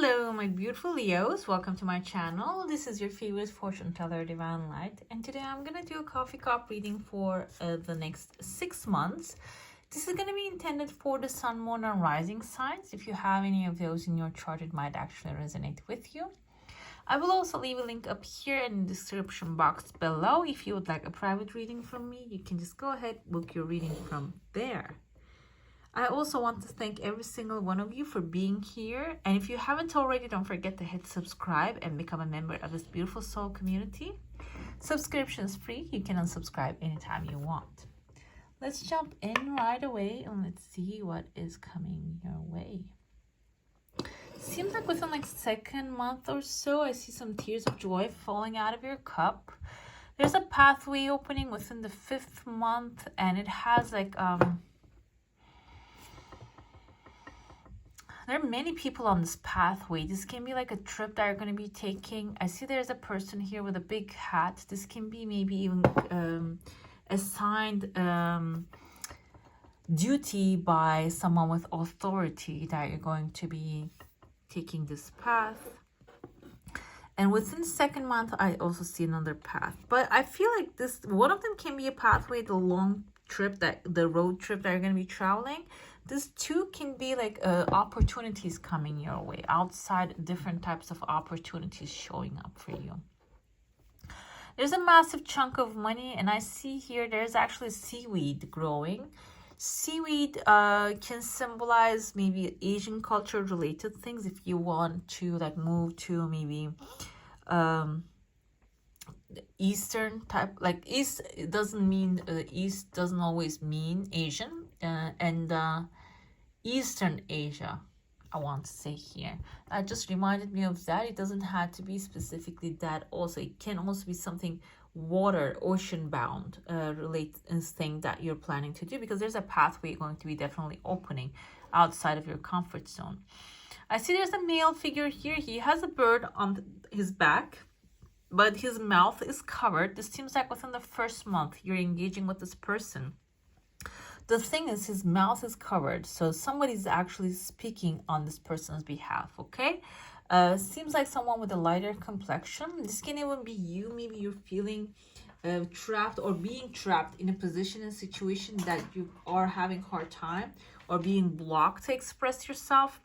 Hello, my beautiful Leos. Welcome to my channel. This is your favorite fortune teller, Divine Light. And today I'm going to do a coffee cup reading for the next 6 months. This is going to be intended for the sun, moon, and rising signs. If you have any of those in your chart, it might actually resonate with you. I will also leave a link up here in the description box below. If you would like a private reading from me, you can just go ahead, book your reading from there. I also want to thank every single one of you for being here. And if you haven't already, don't forget to hit subscribe and become a member of this beautiful soul community. Subscription is free. You can unsubscribe anytime you want. Let's jump in right away and let's see what is coming your way. Seems like within like second month or so, I see some tears of joy falling out of your cup. There's a pathway opening within the 5th month, and it has like there are many people on this pathway. This can be like a trip that you're going to be taking. I see there's a person here with a big hat. This can be maybe even assigned duty by someone with authority that you're going to be taking this path. And within the 2nd month, I also see another path. But I feel like this, one of them can be a pathway, the long trip, the road trip that you're going to be traveling. This too can be like opportunities coming your way, outside different types of opportunities showing up for you. There's a massive chunk of money, and I see here there's actually seaweed growing. Seaweed can symbolize maybe Asian culture related things. If you want to like move to maybe Eastern type, like East, it doesn't mean East doesn't always mean Asian, and Eastern Asia, I want to say here. That just reminded me of that. It doesn't have to be specifically that. Also, it can also be something water, ocean bound related thing that you're planning to do, because there's a pathway going to be definitely opening outside of your comfort zone. I see there's a male figure here. He has a bird on his back, but his mouth is covered. This seems like within the 1st month you're engaging with this person. The thing is, his mouth is covered, so somebody's actually speaking on this person's behalf, okay? Seems like someone with a lighter complexion. This can even be you. Maybe you're feeling trapped or being trapped in a position and situation that you are having hard time or being blocked to express yourself.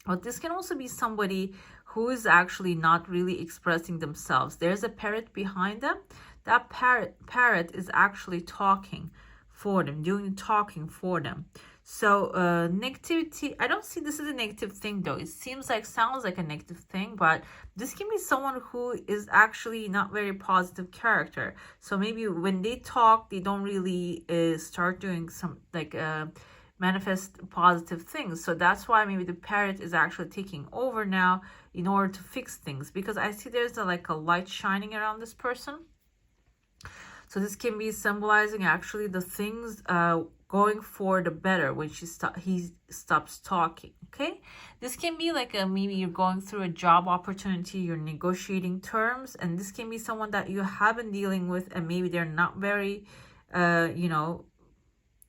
But this can also be somebody who is actually not really expressing themselves. There's a parrot behind them. That parrot is actually talking for them, doing the talking for them. So negativity, I don't see this as a negative thing though. It sounds like a negative thing, but this can be someone who is actually not very positive character. So maybe when they talk, they don't really start doing some like manifest positive things. So that's why maybe the parrot is actually taking over now in order to fix things, because I see there's like a light shining around this person. So this can be symbolizing actually the things going for the better when he stops talking, okay? This can be like maybe you're going through a job opportunity, you're negotiating terms, and this can be someone that you have been dealing with, and maybe they're not very,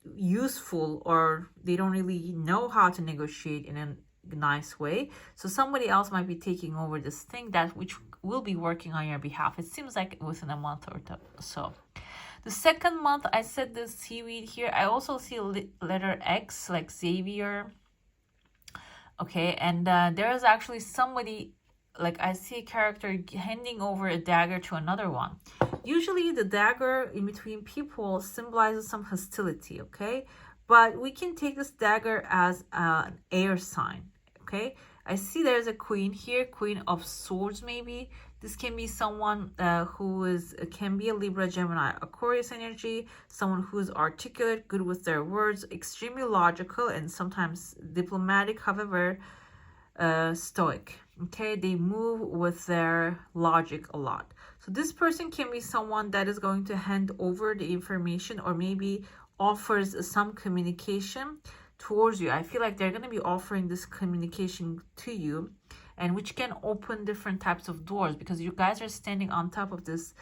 useful, or they don't really know how to negotiate in a nice way. So somebody else might be taking over this thing which will be working on your behalf. It seems like within a month or so. The 2nd month, I said the seaweed here. I also see letter X, like Xavier. Okay, and there is actually somebody, like I see a character handing over a dagger to another one. Usually the dagger in between people symbolizes some hostility, okay? But we can take this dagger as an air sign, okay? I see there's a queen here, Queen of Swords maybe. This can be someone who can be a Libra, Gemini, Aquarius energy, someone who is articulate, good with their words, extremely logical, and sometimes diplomatic, however, stoic. Okay, they move with their logic a lot. So this person can be someone that is going to hand over the information, or maybe offers some communication towards you. I feel like they're going to be offering this communication to you, and which can open different types of doors, because you guys are standing on top of this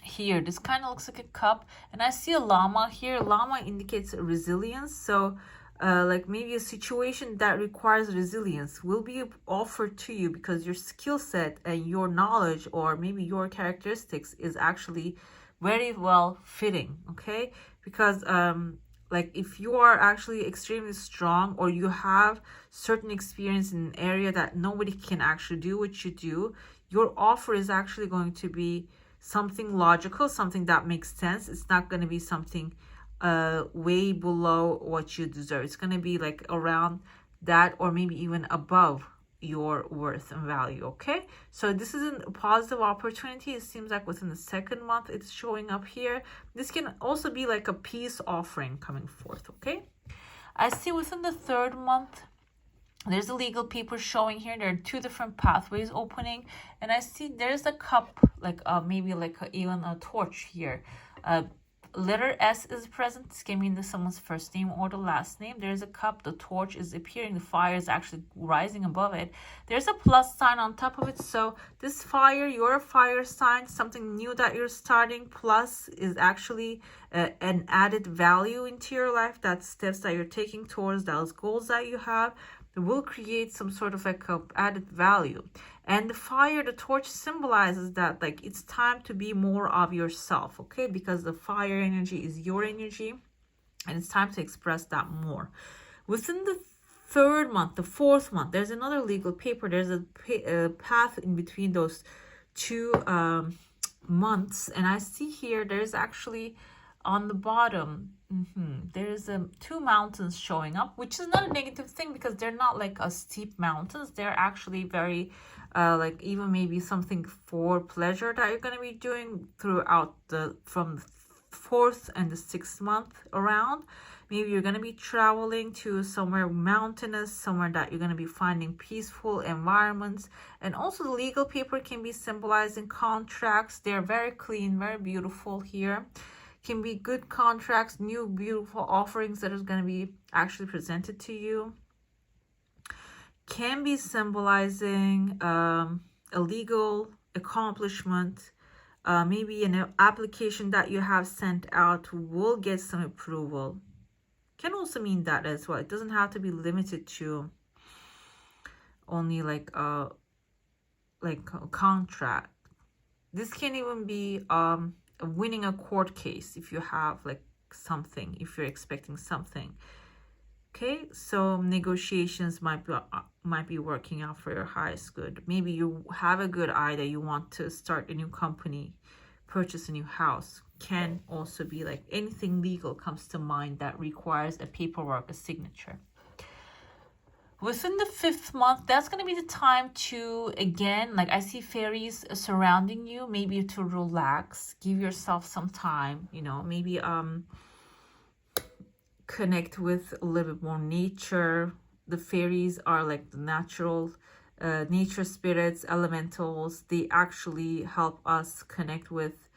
here. This kind of looks like a cup, and I see a llama here. Llama indicates resilience. So like maybe a situation that requires resilience will be offered to you because your skill set and your knowledge, or maybe your characteristics, is actually very well fitting. Okay, because like if you are actually extremely strong, or you have certain experience in an area that nobody can actually do what you do, your offer is actually going to be something logical, something that makes sense. It's not going to be something way below what you deserve. It's going to be like around that, or maybe even above your worth and value. Okay, so this is a positive opportunity. It seems like within the second month it's showing up here. This can also be like a peace offering coming forth. Okay, I see within the third month there's a legal paper showing here. There are two different pathways opening, and I see there's a cup, like maybe like even a torch here. Letter S is present. This can mean someone's first name or the last name. There's a cup. The torch is appearing. The fire is actually rising above it. There's a plus sign on top of it. So this fire, you're a fire sign, something new that you're starting. Plus is actually an added value into your life. That's steps that you're taking towards those goals that you have. It will create some sort of like a added value. And the fire, the torch, symbolizes that like it's time to be more of yourself. Okay, because the fire energy is your energy, and it's time to express that more. Within the third month, the fourth month, there's another legal paper. There's a path in between those two months, and I see here there's actually on the bottom there's two mountains showing up, which is not a negative thing because they're not like a steep mountains. They're actually very like even maybe something for pleasure that you're going to be doing throughout from the fourth and the sixth month around. Maybe you're going to be traveling to somewhere mountainous, somewhere that you're going to be finding peaceful environments. And also the legal paper can be symbolizing contracts. They're very clean, very beautiful here. Can be good contracts, new beautiful offerings that is going to be actually presented to you. Can be symbolizing a legal accomplishment. Maybe an application that you have sent out will get some approval. Can also mean that as well. It doesn't have to be limited to only like a contract. This can even be winning a court case if you have like something, if you're expecting something. Okay, so negotiations might be working out for your highest good. Maybe you have a good idea, you want to start a new company, purchase a new house. Can also be like anything legal comes to mind that requires a paperwork, a signature. Within the fifth month, that's going to be the time to, again, like I see fairies surrounding you, maybe to relax, give yourself some time, you know, maybe connect with a little bit more nature. The fairies are like the natural nature spirits, elementals. They actually help us connect with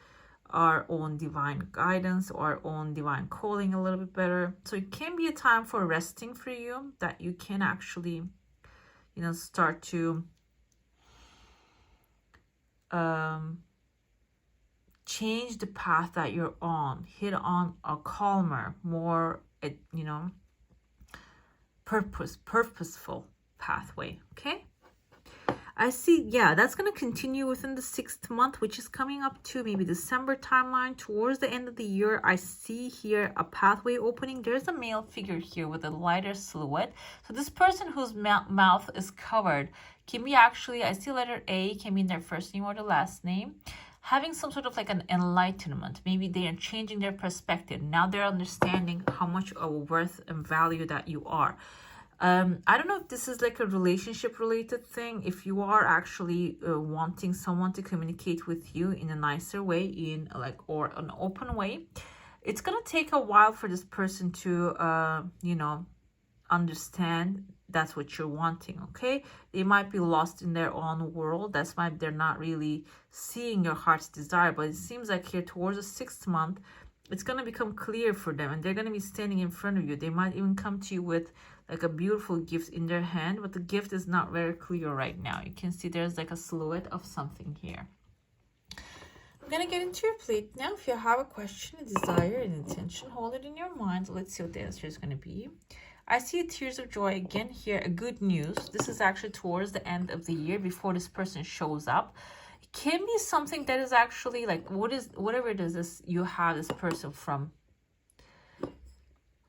our own divine guidance, our own divine calling a little bit better. So it can be a time for resting for you, that you can actually, you know, start to change the path that you're on, hit on a calmer, more, you know, purposeful pathway. Okay, I see, yeah, that's going to continue within the sixth month, which is coming up to maybe December timeline. Towards the end of the year, I see here a pathway opening. There's a male figure here with a lighter silhouette. So this person whose mouth is covered can be actually, I see letter A, can mean their first name or the last name. Having some sort of like an enlightenment. Maybe they are changing their perspective. Now they're understanding how much of worth and value that you are. I don't know if this is like a relationship related thing. If you are actually wanting someone to communicate with you in a nicer way, in like, or an open way, it's gonna take a while for this person to you know, understand that's what you're wanting. Okay, they might be lost in their own world. That's why they're not really seeing your heart's desire. But it seems like here towards the sixth month, it's going to become clear for them, and they're going to be standing in front of you. They might even come to you with like a beautiful gift in their hand, but the gift is not very clear right now. You can see there's like a silhouette of something here. I'm going to get into your plate now. If you have a question, a desire, an intention, hold it in your mind. Let's see what the answer is going to be. I see tears of joy again here. A good news. This is actually towards the end of the year before this person shows up. It can be something that is actually like, whatever it is this you have this person from.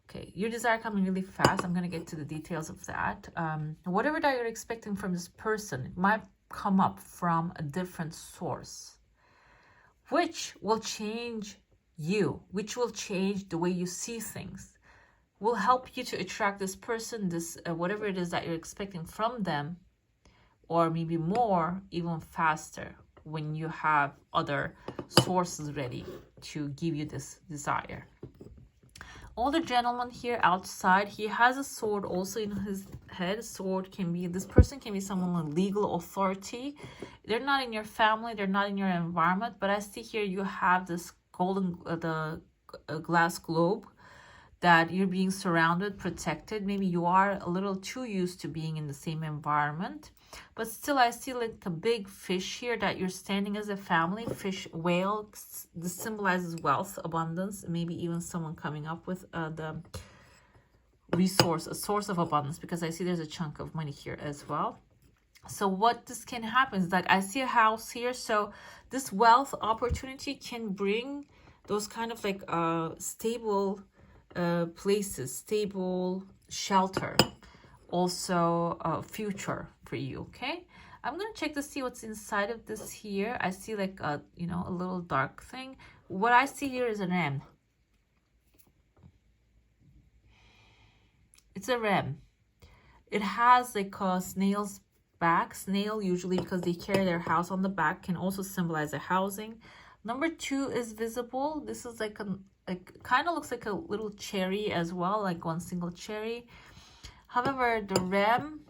Okay, your desire coming really fast. I'm going to get to the details of that. Whatever that you're expecting from this person, it might come up from a different source, which will change you, which will change the way you see things, will help you to attract this person, this whatever it is that you're expecting from them, or maybe more, even faster when you have other sources ready to give you this desire. Older gentleman here outside, he has a sword also in his head. Sword can be, this person can be someone with legal authority. They're not in your family, they're not in your environment, but I see here you have this golden, glass globe, that you're being surrounded, protected. Maybe you are a little too used to being in the same environment, but still I see like a big fish here that you're standing as a family. Fish, whale, this symbolizes wealth, abundance, maybe even someone coming up with the resource, a source of abundance, because I see there's a chunk of money here as well. So what this can happen is like I see a house here, so this wealth opportunity can bring those kind of like stable places, stable shelter, also future for you. Okay, I'm gonna check to see what's inside of this here. I see like a, you know, a little dark thing. What I see here is a ram. It's a ram. It has like a snail's back. Snail, usually because they carry their house on the back, can also symbolize a housing. Number 2 is visible. This is like a, like, kind of looks like a little cherry as well, like one single cherry. However, the ram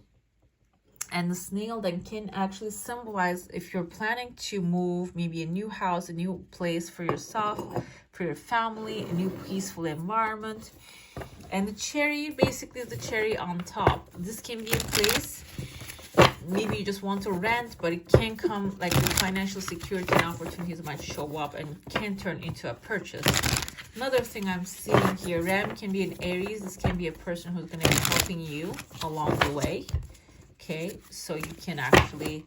and the snail then can actually symbolize if you're planning to move, maybe a new house, a new place for yourself, for your family, a new peaceful environment. And the cherry basically is the cherry on top. This can be a place, maybe you just want to rent, but it can come like the financial security and opportunities might show up and can turn into a purchase. Another thing I'm seeing here, ram can be an Aries. This can be a person who's going to be helping you along the way. Okay, so you can actually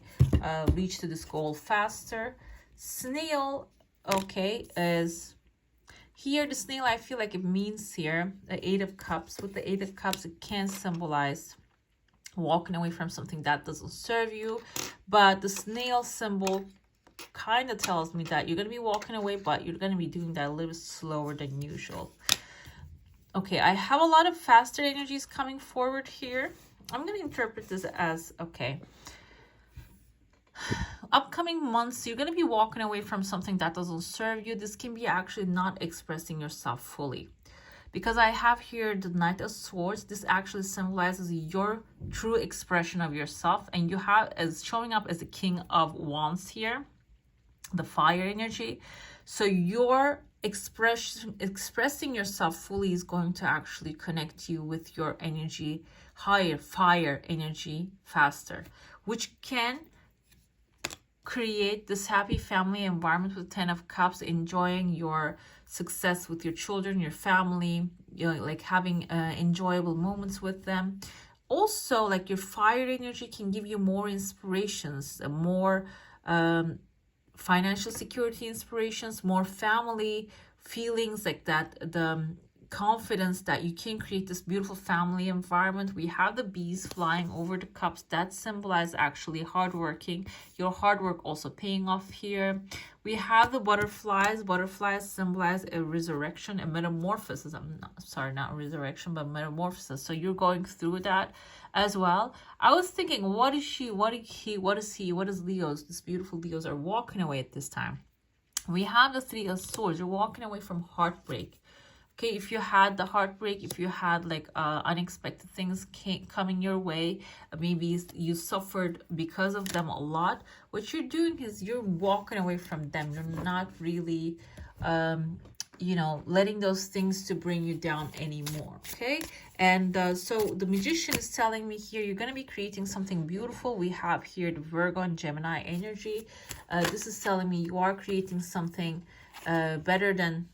reach to this goal faster. Snail, okay, is here. The snail, I feel like it means here, the 8 of Cups. With the 8 of Cups, it can symbolize walking away from something that doesn't serve you. But the snail symbol kind of tells me that you're going to be walking away, but you're going to be doing that a little slower than usual. Okay, I have a lot of faster energies coming forward here. I'm going to interpret this as, okay, upcoming months, you're going to be walking away from something that doesn't serve you. This can be actually not expressing yourself fully. Because I have here the Knight of Swords, this actually symbolizes your true expression of yourself. And you have as showing up as the King of Wands here, the fire energy. So your expressing yourself fully is going to actually connect you with your energy, higher fire energy faster, which can create this happy family environment with 10 of Cups, enjoying your success with your children, your family, you know, like having enjoyable moments with them. Also, like your fire energy can give you more inspirations, more financial security inspirations, more family feelings, like that, the confidence that you can create this beautiful family environment. We have the bees flying over the cups that symbolize actually hardworking, your hard work also paying off here. We have the butterflies. Butterflies symbolize a resurrection, a metamorphosis. I'm not sorry, not resurrection, but metamorphosis. So you're going through that as well. I was thinking, what is she, what is he, what is he, what is Leos? These beautiful Leos are walking away at this time. We have the 3 of Swords. You're walking away from heartbreak. Okay, if you had the heartbreak, if you had like unexpected things coming your way, maybe you suffered because of them a lot, what you're doing is you're walking away from them. You're not really, you know, letting those things to bring you down anymore. Okay, and so the Magician is telling me here, you're going to be creating something beautiful. We have here the Virgo and Gemini energy. This is telling me you are creating something better than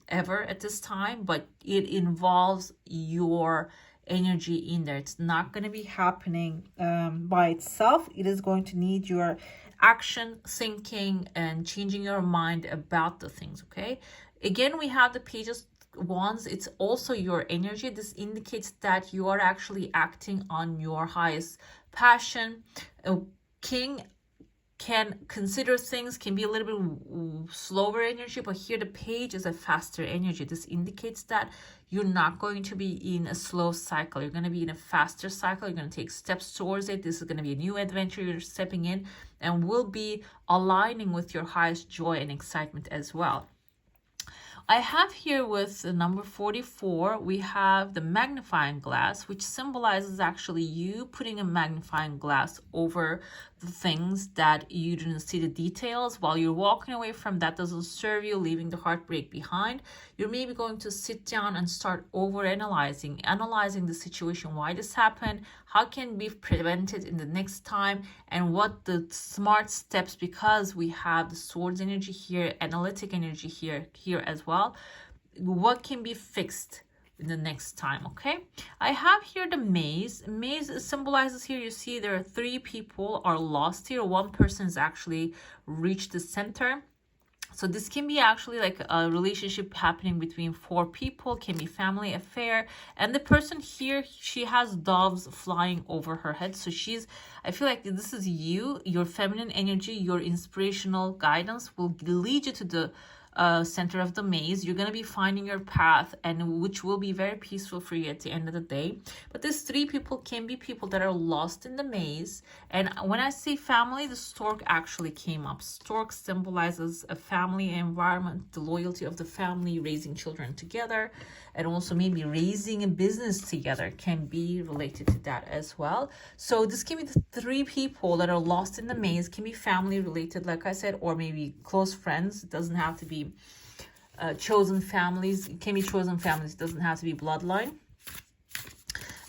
ever at this time, but it involves your energy in there. It's not going to be happening by itself. It is going to need your action, thinking, and changing your mind about the things, okay? Again, we have the pages wands. It's also your energy. This indicates that you are actually acting on your highest passion. King can consider things, can be a little bit slower energy, but here the page is a faster energy. This indicates that you're not going to be in a slow cycle. You're going to be in a faster cycle. You're going to take steps towards it. This is going to be a new adventure you're stepping in, and will be aligning with your highest joy and excitement as well. I have here with the number 44, we have the magnifying glass, which symbolizes actually you putting a magnifying glass over the things that you didn't see the details. While you're walking away from that doesn't serve you, leaving the heartbreak behind, you're maybe going to sit down and start analyzing the situation, why this happened, how can it be prevented in the next time, and what the smart steps, because we have the swords energy here, analytic energy here as well, what can be fixed in the next time. Okay, I have here the maze. Maze symbolizes here, you see there are 3 people are lost here. One person has actually reached the center. So this can be actually like a relationship happening between 4 people, can be family affair. And the person here, she has doves flying over her head. So I feel like this is you, your feminine energy, your inspirational guidance will lead you to the center of the maze. You're going to be finding your path, and which will be very peaceful for you at the end of the day. But these 3 people can be people that are lost in the maze. And when I say family, the stork actually came up. Stork symbolizes a family environment, the loyalty of the family, raising children together, and also maybe raising a business together can be related to that as well. So this can be the 3 people that are lost in the maze, can be family related, like I said, or maybe close friends. It doesn't have to be chosen families. It can be chosen families. It doesn't have to be bloodline.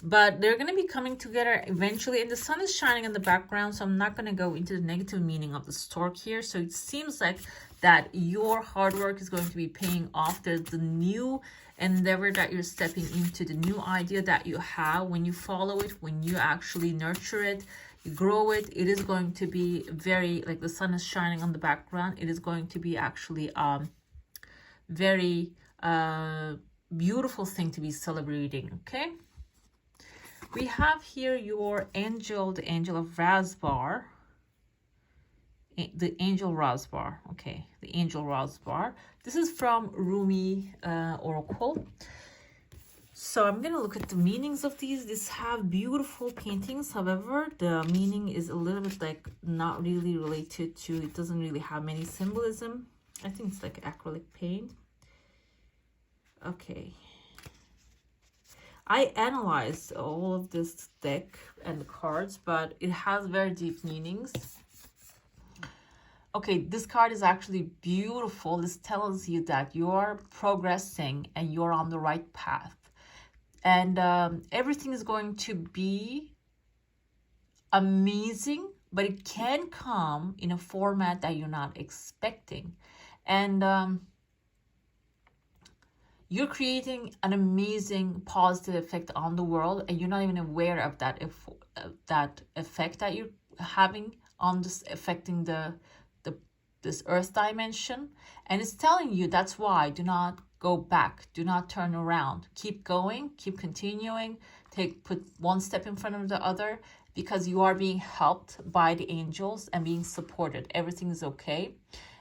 But they're going to be coming together eventually, and the sun is shining in the background, so I'm not going to go into the negative meaning of the stork here. So it seems like that your hard work is going to be paying off. There's the new endeavor that you're stepping into, the new idea that you have. When you follow it, when you actually nurture it, you grow it, it is going to be very, like the sun is shining on the background, it is going to be actually very beautiful thing to be celebrating. Okay, we have here your angel, the angel of Razbar, the angel Razbar. Okay, the angel Razbar. This is from Rumi Oracle. So I'm going to look at the meanings of these. These have beautiful paintings. However, the meaning is a little bit like not really related to, it doesn't really have many symbolism. I think it's like acrylic paint. Okay. I analyzed all of this deck and the cards, but it has very deep meanings. Okay, this card is actually beautiful. This tells you that you're progressing and you're on the right path. And everything is going to be amazing, but it can come in a format that you're not expecting. And you're creating an amazing positive effect on the world, and you're not even aware of that effect that you're having on this, affecting this earth dimension. And it's telling you that's why do not go back, do not turn around, keep going, keep continuing, put one step in front of the other, because you are being helped by the angels and being supported. Everything is okay.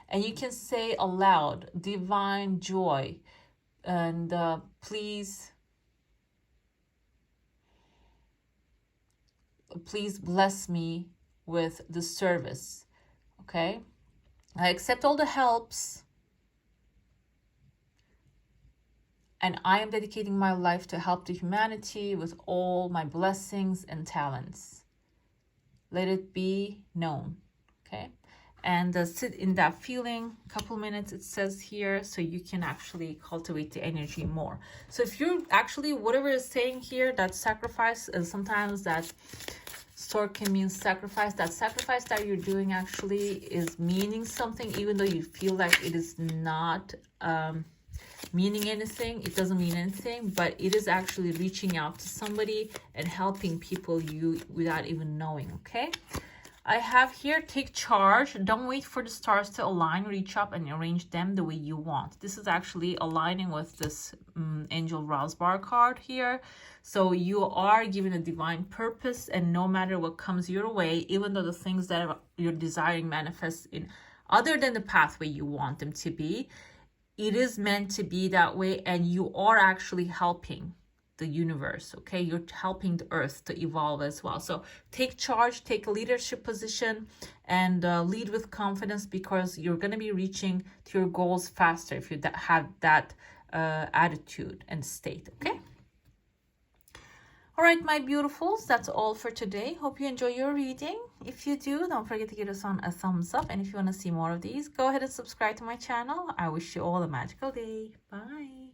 And you can say aloud, divine joy, and please bless me with the service. Okay, I accept all the helps, and I am dedicating my life to help the humanity with all my blessings and talents. Let it be known. Okay, and sit in that feeling a couple minutes, it says here, so you can actually cultivate the energy more. So if you're actually, whatever is saying here, that sacrifice, and sometimes that stork can mean sacrifice, that sacrifice that you're doing actually is meaning something, even though you feel like it is not meaning anything. It doesn't mean anything, but it is actually reaching out to somebody and helping people you without even knowing, okay? I have here, take charge. Don't wait for the stars to align. Reach up and arrange them the way you want. This is actually aligning with this Angel Rosbar card here. So you are given a divine purpose, and no matter what comes your way, even though the things that you're desiring manifest in other than the pathway you want them to be, it is meant to be that way, and you are actually helping the universe, okay? You're helping the earth to evolve as well. So take charge, take a leadership position, and lead with confidence, because you're going to be reaching to your goals faster if you have that attitude and state, okay? All right, my beautifuls, that's all for today. Hope you enjoy your reading. If you do, don't forget to give us a thumbs up. And if you want to see more of these, go ahead and subscribe to my channel. I wish you all a magical day. Bye.